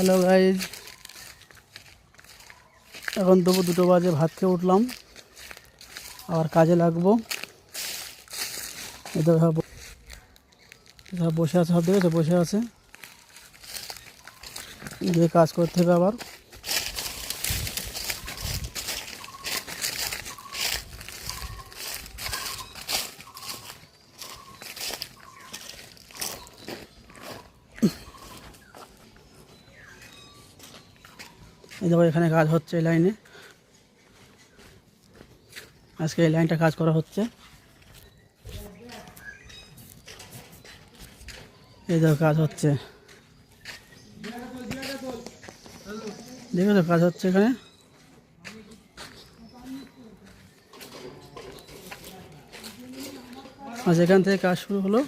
Hello guys, এখন দুপুর 2টো বাজে, ভাত খেয়ে উঠলাম, আবার কাজে লাগবো। এদের সব বসে আছে, সব দেখেছে বসে আছে, গিয়ে কাজ করতে হবে আবার। এই দেখো এখানে কাজ হচ্ছে, এই লাইনে আজকে এই লাইনটা কাজ করা হচ্ছে। এই দেখো কাজ হচ্ছে, দেখেছো কাজ হচ্ছে এখানে। আজ এখান থেকে কাজ শুরু হলো।